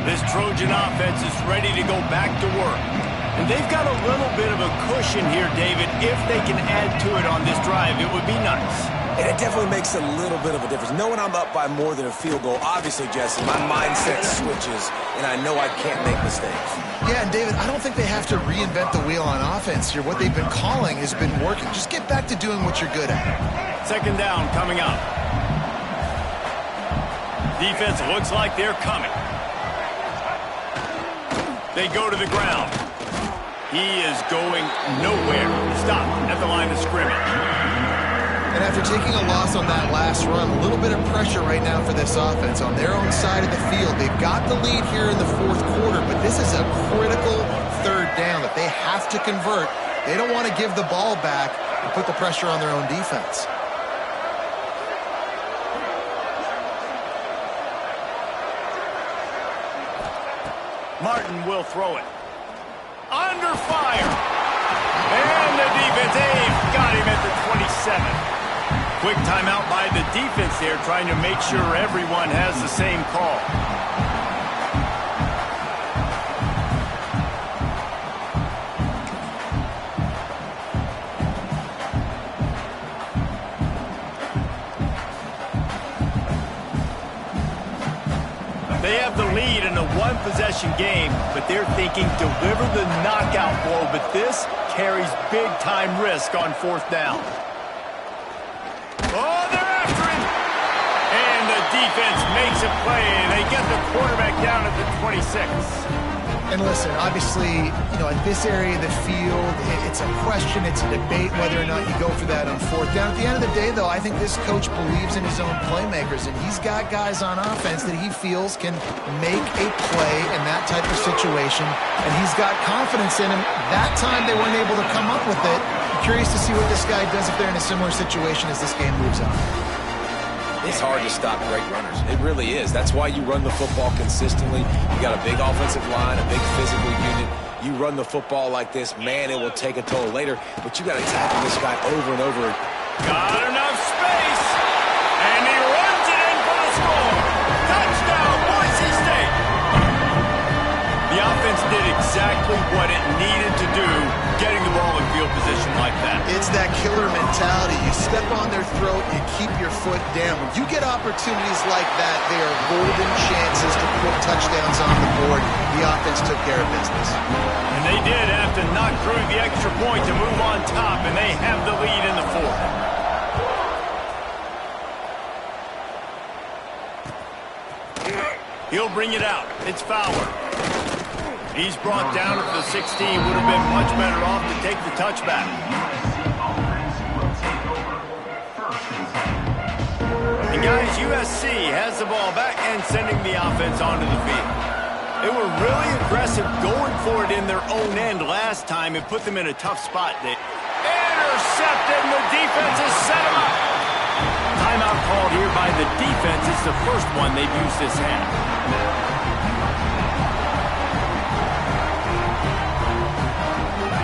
This Trojan offense is ready to go back to work. And they've got a little bit of a cushion here, David. If they can add to it on this drive, it would be nice. And it definitely makes a little bit of a difference. Knowing I'm up by more than a field goal, obviously, Jesse, my mindset switches, and I know I can't make mistakes. Yeah, and David, I don't think they have to reinvent the wheel on offense here. What they've been calling has been working. Just get back to doing what you're good at. Second down coming up. Defense looks like they're coming. They go to the ground. He is going nowhere. Stop at the line of scrimmage. And after taking a loss on that last run, a little bit of pressure right now for this offense on their own side of the field. They've got the lead here in the fourth quarter, but this is a critical third down that they have to convert. They don't want to give the ball back and put the pressure on their own defense. Martin will throw it. Under fire. And the defense, got him at the 27. Quick timeout by the defense there, trying to make sure everyone has the same call. They have the lead in a one-possession game, but they're thinking deliver the knockout blow, but this carries big-time risk on fourth down. Oh, they're after him! And the defense makes a play, and they get the quarterback down at the 26. And listen, obviously, at this area of the field, it's a question, it's a debate whether or not you go for that on fourth down. At the end of the day, though, I think this coach believes in his own playmakers, and he's got guys on offense that he feels can make a play in that type of situation, and he's got confidence in him. That time, they weren't able to come up with it. I'm curious to see what this guy does if they're in a similar situation as this game moves on. It's hard to stop great runners. It really is. That's why you run the football consistently. You got a big offensive line, a big physical unit. You run the football like this, man, it will take a toll later. But you got to tackle this guy over and over. Got enough space, and he runs it in for the score. Touchdown, Boise State. The offense did exactly what it needed to do, getting the ball in field position like that. It's that killer mentality. You step on their throat, you keep your foot down. When you get opportunities like that, they are golden chances to put touchdowns on the board. The offense took care of business. And they did have to knock through the extra point to move on top, and they have the lead in the fourth. He'll bring it out. It's Fowler. He's brought down at the 16. Would have been much better off to take the touchback. And guys, USC has the ball back and sending the offense onto the field. They were really aggressive going for it in their own end last time and put them in a tough spot. They intercepted, and the defense has set them up. Timeout called here by the defense. It's the first one they've used this half.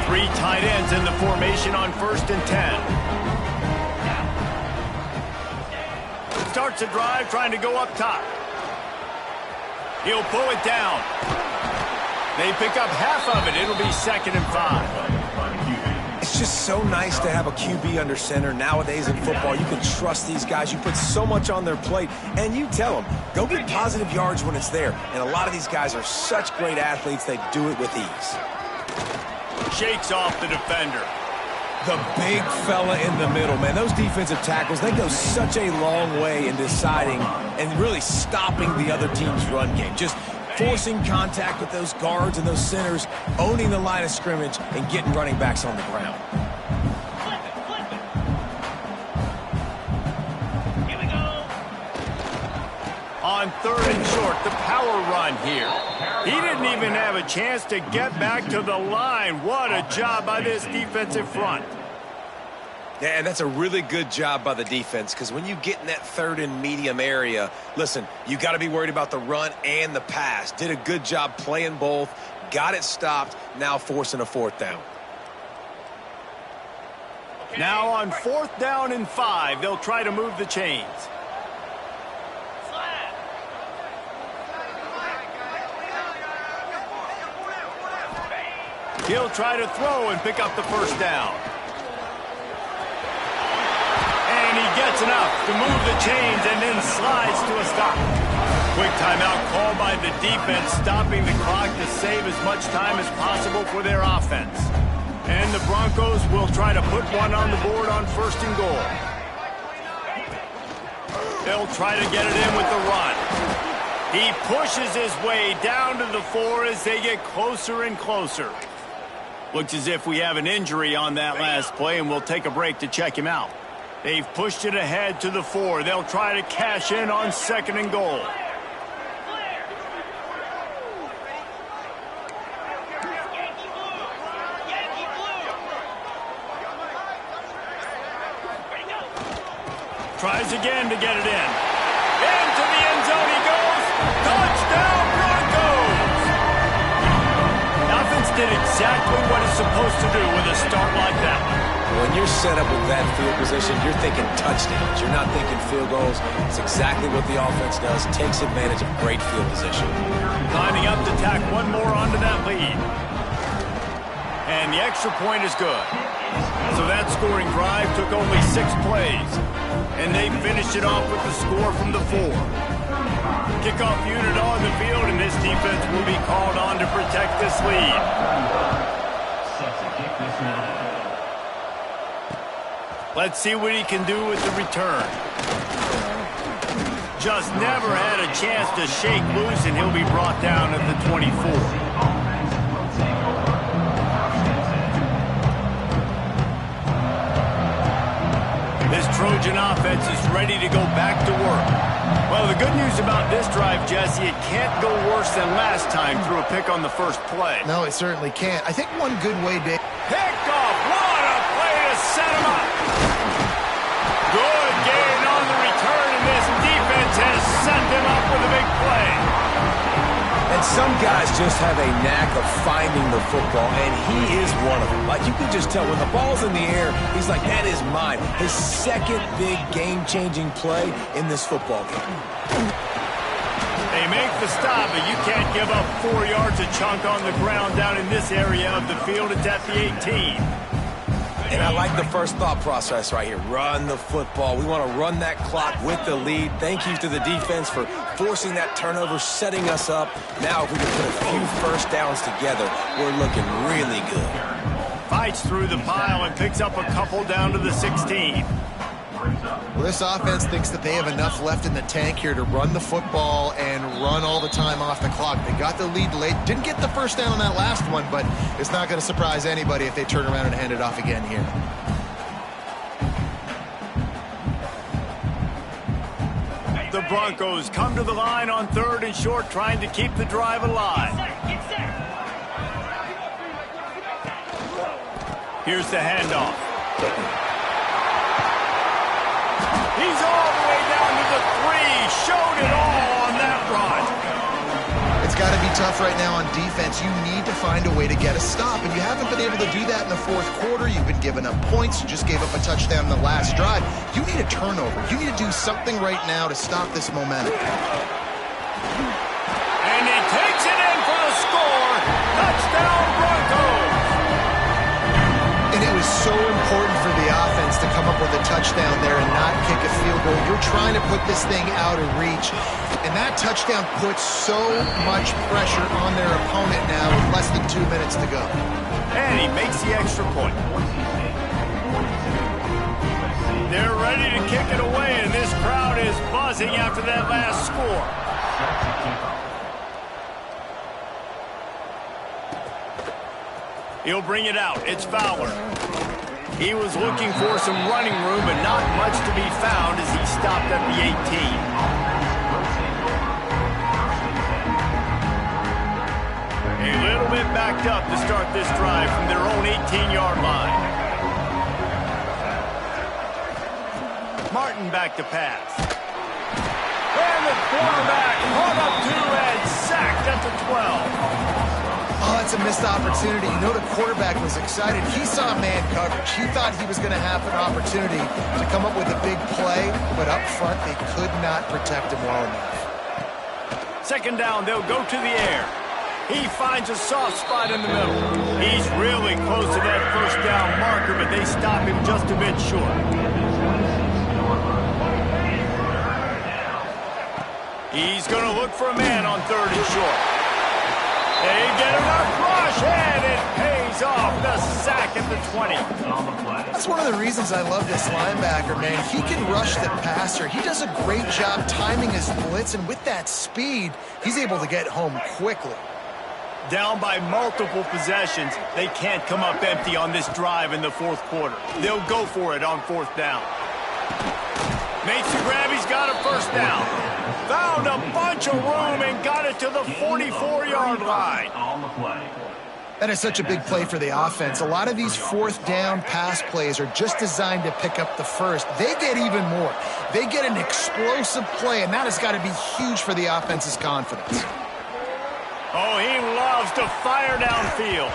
Three tight ends in the formation on 1st and 10. Starts a drive trying to go up top. He'll pull it down. They pick up half of it. It'll be 2nd and 5. It's just so nice to have a QB under center. Nowadays in football, you can trust these guys. You put so much on their plate, and you tell them, go get positive yards when it's there. And a lot of these guys are such great athletes, they do it with ease. Shakes off the defender. The big fella in the middle, man. Those defensive tackles, they go such a long way in deciding and really stopping the other team's run game. Just forcing contact with those guards and those centers, owning the line of scrimmage, and getting running backs on the ground. On 3rd and short, the power run here. He didn't even have a chance to get back to the line. What a job by this defensive front. Yeah, and that's a really good job by the defense, because when you get in that 3rd and medium area, listen, you got to be worried about the run and the pass. Did a good job playing both, got it stopped, now forcing a 4th down. Now on 4th down and 5, they'll try to move the chains. He'll try to throw and pick up the 1st down. And he gets enough to move the chains and then slides to a stop. Quick timeout called by the defense, stopping the clock to save as much time as possible for their offense. And the Broncos will try to put one on the board on 1st and goal. They'll try to get it in with the run. He pushes his way down to the 4 as they get closer and closer. Looks as if we have an injury on that last play, and we'll take a break to check him out. They've pushed it ahead to the 4. They'll try to cash in on 2nd and goal. Tries again to get it in. Into the end zone he goes. Touchdown, Broncos! The offense did exactly what it's supposed to do with a start like that one. When you're set up with that field position, you're thinking touchdowns. You're not thinking field goals. It's exactly what the offense does. Takes advantage of great field position. Lining up to tack one more onto that lead. And the extra point is good. So that scoring drive took only 6 plays. And they finished it off with the score from the 4. Kickoff unit on the field, and this defense will be called on to protect this lead. Set to kick this one. Let's see what he can do with the return. Just never had a chance to shake loose, and he'll be brought down at the 24. This Trojan offense is ready to go back to work. Well, the good news about this drive, Jesse, it can't go worse than last time through a pick on the first play. No, it certainly can't. I think one good way, Dave. Picked off. What a play to set him up. Good gain on the return, and this defense has set them up with a big play. And some guys just have a knack of finding the football, and he is one of them. Like, you can just tell when the ball's in the air, he's like, that is mine. His second big game-changing play in this football game. They make the stop, but you can't give up 4 yards a chunk on the ground down in this area of the field. It's at the 18. And I like the first thought process right here. Run the football. We want to run that clock with the lead. Thank you to the defense for forcing that turnover, setting us up. Now if we can put a few 1st downs together, we're looking really good. Fights through the pile and picks up a couple down to the 16. Well, this offense thinks that they have enough left in the tank here to run the football and run all the time off the clock. They got the lead late. Didn't get the 1st down on that last one, but it's not going to surprise anybody if they turn around and hand it off again here. The Broncos come to the line on 3rd and short, trying to keep the drive alive. Here's the handoff. He's all the way down to the 3. Showed it all on that run. It's got to be tough right now on defense. You need to find a way to get a stop, and you haven't been able to do that in the 4th quarter. You've been giving up points. You just gave up a touchdown in the last drive. You need a turnover. You need to do something right now to stop this momentum. And he takes it in for the score. Touchdown, Broncos. And it was so important for the offense to come up with a touchdown there and not kick a field goal. You're trying to put this thing out of reach. And that touchdown puts so much pressure on their opponent now with less than 2 minutes to go. And he makes the extra point. They're ready to kick it away, and this crowd is buzzing after that last score. He'll bring it out. It's Fowler. He was looking for some running room, but not much to be found as he stopped at the 18. locked up to start this drive from their own 18-yard line. Martin back to pass. And the quarterback caught up to and sacked at the 12. Oh, it's a missed opportunity. You know the quarterback was excited. He saw man coverage. He thought he was going to have an opportunity to come up with a big play, but up front they could not protect him well enough. Second down, they'll go to the air. He finds a soft spot in the middle. He's really close to that first down marker, but they stop him just a bit short. He's going to look for a man on 3rd and short. They get enough rush, and it pays off. The sack at the 20. That's one of the reasons I love this linebacker, man. He can rush the passer. He does a great job timing his blitz, and with that speed, he's able to get home quickly. Down by multiple possessions, they can't come up empty on this drive in the 4th quarter. They'll go for it on 4th down. Makes the grab, he's got a first down. Found a bunch of room and got it to the 44-yard line. That is such a big play for the offense. A lot of these 4th down pass plays are just designed to pick up the first. They get even more. They get an explosive play, and that has got to be huge for the offense's confidence. Oh, he loves to fire downfield.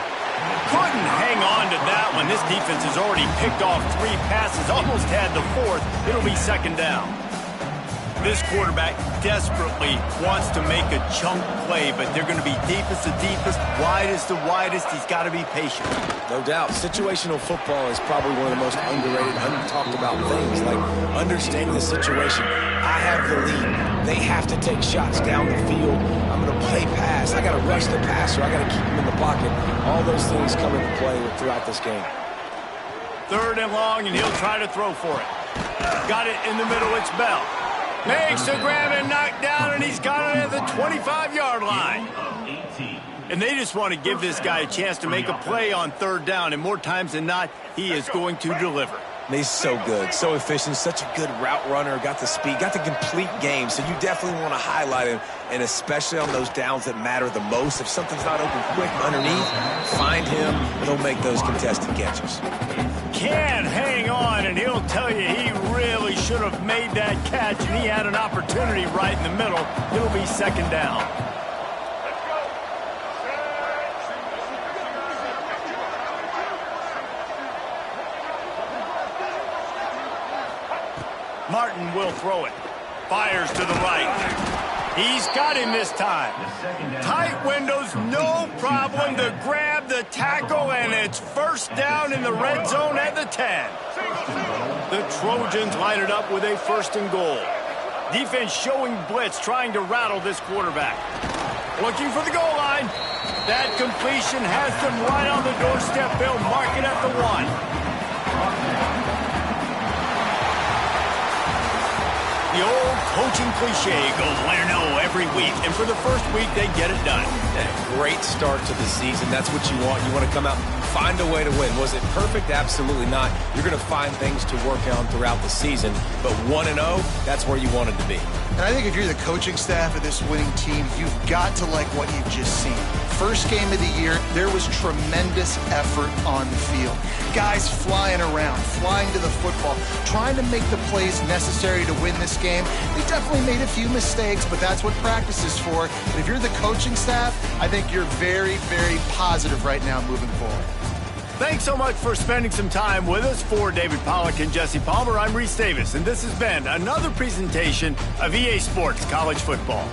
Couldn't hang on to that one. This defense has already picked off 3 passes, almost had the 4th. It'll be 2nd down. This quarterback desperately wants to make a chunk play, but they're going to be deepest to deepest, widest to widest. He's got to be patient. No doubt. Situational football is probably one of the most underrated, talked about things, like understanding the situation. I have the lead. They have to take shots down the field. I'm going to play pass. I got to rush the passer. I got to keep him in the pocket. All those things come into play throughout this game. 3rd and long, and he'll try to throw for it. Got it in the middle. It's Bell. Makes the grab and knocked down, and he's got it at the 25-yard line. And they just want to give this guy a chance to make a play on 3rd down, and more times than not, he is going to deliver. And he's so good, so efficient, such a good route runner, got the speed, got the complete game, so you definitely want to highlight him, and especially on those downs that matter the most. If something's not open quick underneath, find him, he'll make those contested catches. Can't hang on, and he'll tell you he really should have made that catch, and he had an opportunity right in the middle. It'll be 2nd down. Martin will throw it. Fires to the right. He's got him this time. Tight windows, no problem to grab the tackle, and it's 1st down in the red zone at the 10. The Trojans line it up with a 1st and goal. Defense showing blitz, trying to rattle this quarterback. Looking for the goal line. That completion has them right on the doorstep. They'll mark it at the 1. The old coaching cliche, go win or no every week. And for the first week, they get it done. A great start to the season. That's what you want. You want to come out and find a way to win. Was it perfect? Absolutely not. You're going to find things to work on throughout the season. But 1-0, that's where you wanted to be. And I think if you're the coaching staff of this winning team, you've got to like what you've just seen. First game of the year, there was tremendous effort on the field. Guys flying around, flying to the football, trying to make the plays necessary to win this game. They definitely made a few mistakes, but that's what practice is for. And if you're the coaching staff, I think you're very, very positive right now moving forward. Thanks so much for spending some time with us. For David Pollack and Jesse Palmer, I'm Reese Davis, and this has been another presentation of EA Sports College Football.